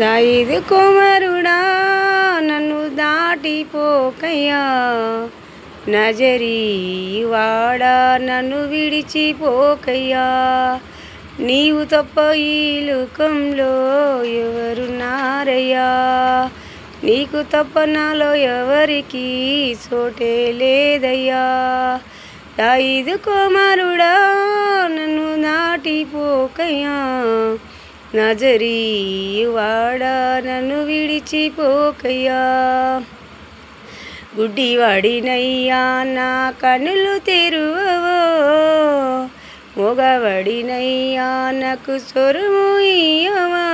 దావీదు కుమారుడా నన్ను దాటిపోకయ్యా, నజరీవాడా నన్ను విడిచిపోకయ్యా. నీవు తప్ప ఈ లోకంలో ఎవరున్నారయ్యా, నీకు తప్ప నాలో ఎవరికి చోటే లేదయ్యా. దావీదు కుమారుడా నన్ను దాటిపోకయ్యా, నజరీవాడా నన్ను విడిచిపోకయ్యా. గుడ్డివాడినయ్యా నా కన్నులు తెరువవో, మొగవాడినయ్యా నాకు స్వరము ఇయ్యవా.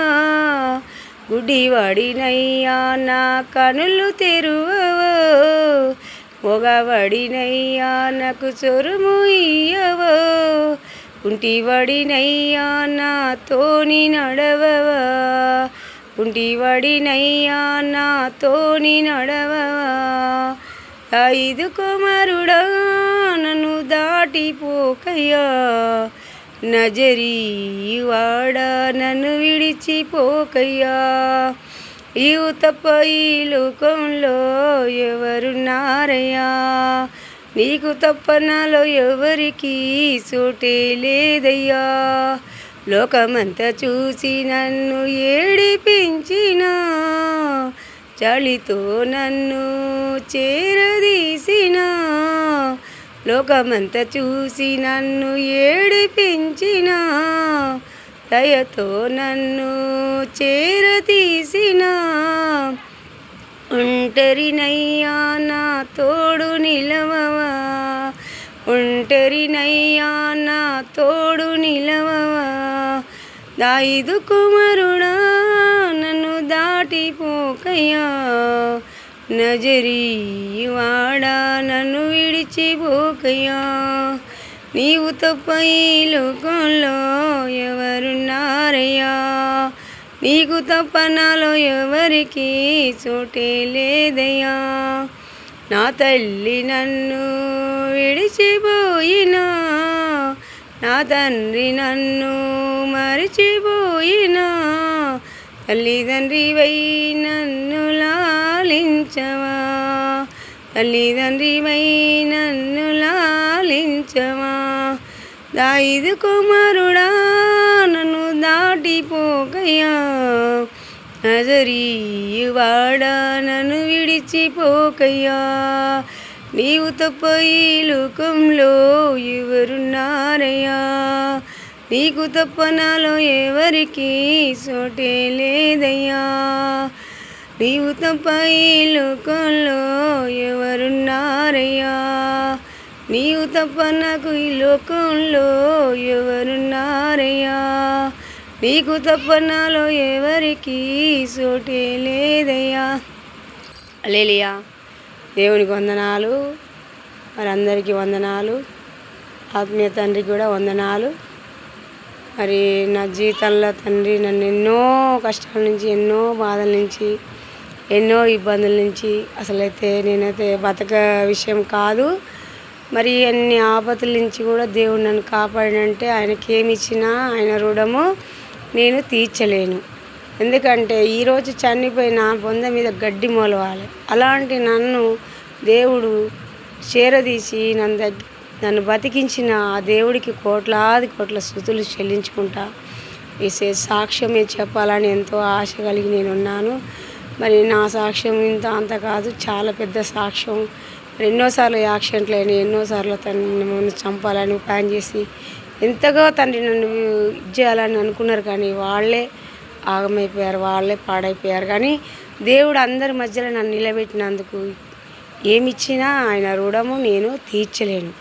గుడ్డివాడినయ్యా నా కన్నులు తెరువవో, మొగవాడినయ్యా నాకు స్వరము ఇయ్యవో. కుంటివాడినయ్యా నాతోని నడవవా, కుంటివాడినయ్యా నాతోని నడవవా. దావీదు కుమారుడా నన్ను దాటిపోకయ్యా, నజరీవాడా నన్ను విడిచిపోకయ్యా. నీవు తప్ప ఈ లోకంలో ఎవరున్నారయ్యా, నీకు తప్ప నాలో ఎవరికి చోటే లేదయ్యా. లోకమంతా చూసి నన్ను ఏడిపించిన, చలితో నన్ను చేరదీసిన. లోకమంతా చూసి నన్ను ఏడిపించిన, దయతో నన్ను చేరతీసిన. ఒంటరినయ్యా నా తోడు నిలవవా, ఒంటరినయ్యా నా తోడు నిలవవా. దావీదు కుమారుడా నన్ను దాటిపోకయ్యా, నజరీవాడా నన్ను విడిచిపోకయ్యా. నీవు తప్ప ఈ లోకంలో ఎవరున్నారయ్యా, నీకు తప్ప నాలో ఎవరికి చోటే లేదయ్యా. నా తల్లి నన్ను విడిచిపోయినా, నా తండ్రి నన్ను మరిచిపోయినా. తల్లిదండ్రివై నన్ను లాలించవా, తల్లిదండ్రివై నన్ను లాలించవా. దావీదు కుమారుడా నన్ను దాటిపోకయ్యా, నజరీవాడా నన్ను విడిచిపోకయ్యా. నీవు తప్ప ఈ లోకంలో ఎవరున్నారయ్యా, నీకు తప్ప నాలో ఎవరికి చోటే లేదయ్యా. నీవు తప్ప ఈ లోకంలో ఎవరున్నారయ్యా, నీవు తప్ప నాకు ఈ లోకంలో ఎవరున్నారయ్యా. నీకు తప్ప నాలో ఎవరికి చోటే లేదయ్యా. హల్లెలూయా. దేవునికి వందనాలు, మరి అందరికీ వందనాలు. ఆత్మీయ తండ్రికి కూడా వందనాలు. మరి నా జీవితంలో తండ్రి నన్ను ఎన్నో కష్టాల నుంచి, ఎన్నో బాధల నుంచి, ఎన్నో ఇబ్బందుల నుంచి, అసలైతే నేనైతే బతక విషయం కాదు, మరి అన్ని ఆపదల నుంచి కూడా దేవుడు నన్ను కాపాడినంటే ఆయనకి ఏమి ఇచ్చినా ఆయన రుణము నేను తీర్చలేను. ఎందుకంటే ఈరోజు చనిపోయిన బొంద మీద గడ్డి మొలవాలి. అలాంటి నన్ను దేవుడు చేరదీసి నన్ను బతికించిన ఆ దేవుడికి కోట్లాది కోట్ల స్తుతులు చెల్లించుకుంటా వేసే సాక్ష్యమే చెప్పాలని ఎంతో ఆశ కలిగి నేనున్నాను. మరి నా సాక్ష్యం ఇంత అంత కాదు, చాలా పెద్ద సాక్ష్యం. ఎన్నోసార్లు యాక్సిడెంట్లు అయినాయి, ఎన్నోసార్లు నన్ను చంపాలని ప్లాన్ చేసి ఎంతగా తండ్రి నన్ను చేయాలని అనుకున్నారు, కానీ వాళ్ళే ఆగమైపోయారు, వాళ్ళే పాడైపోయారు. కానీ దేవుడు అందరి మధ్యలో నన్ను నిలబెట్టినందుకు ఏమిచ్చినా ఆయన రుణము నేను తీర్చలేను.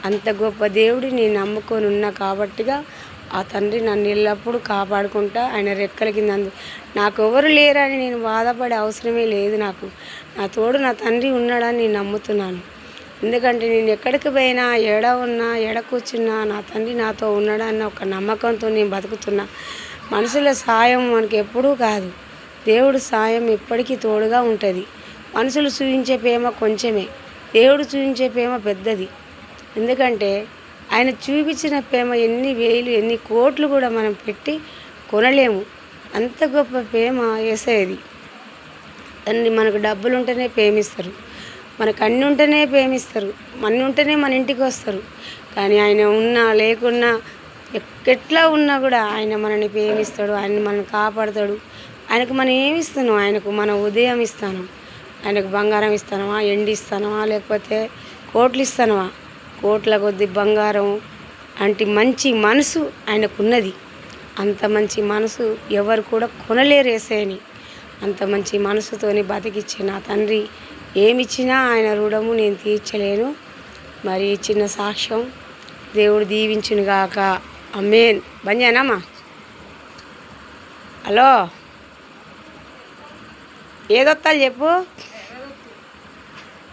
అంత గొప్ప దేవుడి నేను నమ్ముకొని ఉన్నా కాబట్టిగా ఆ తండ్రి నన్ను ఎల్లప్పుడూ కాపాడుకుంటా ఆయన రెక్కల కింద నాకు ఎవరు లేరని నేను బాధపడే అవసరమే లేదు. నాకు నా తోడు నా తండ్రి ఉన్నాడని నేను నమ్ముతున్నాను. ఎందుకంటే నేను ఎక్కడికి పోయినా, ఎడ ఉన్నా, ఎడ కూర్చున్నా నా తండ్రి నాతో ఉన్నాడన్న ఒక నమ్మకంతో నేను బతుకుతున్నా. మనుషుల సాయం మనకి ఎప్పుడూ కాదు, దేవుడు సాయం ఎప్పటికీ తోడుగా ఉంటుంది. మనుషులు చూపించే ప్రేమ కొంచెమే, దేవుడు చూపించే ప్రేమ పెద్దది. ఎందుకంటే ఆయన చూపించిన ప్రేమ ఎన్ని వేలు ఎన్ని కోట్లు కూడా మనం పెట్టి కొనలేము. అంత గొప్ప ప్రేమ యేసయ్యది. తండ్రి మనకు డబ్బులు ఉంటేనే ప్రేమిస్తారు, మనకు అన్నీ ఉంటేనే ప్రేమిస్తారు, అన్నీ ఉంటేనే మన ఇంటికి వస్తారు. కానీ ఆయన ఉన్నా లేకున్నా ఎట్లా ఉన్నా కూడా ఆయన మనల్ని ప్రేమిస్తాడు, ఆయన మనల్ని కాపాడుతాడు. ఆయనకు మనం ఏమి ఇస్తున్నాం? ఆయనకు మన ఉదయం ఇస్తాను, ఆయనకు బంగారం ఇస్తానమా, ఎండి ఇస్తానమా, లేకపోతే కోట్లు ఇస్తానమా? కోట్ల కొద్ది బంగారం అంటే మంచి మనసు ఆయనకున్నది. అంత మంచి మనసు ఎవరు కూడా కొనలేరు యేసయ్యని. అంత మంచి మనసుతోని బతికిచ్చే నా తండ్రి ఏమిచ్చినా ఆయన రుణము నేను తీర్చలేను. మరి చిన్న సాక్ష్యం దేవుడు దీవించునుగాక. ఆమేన్. బంజానమ్మా, హలో, ఏదొత్తాలి చెప్పు.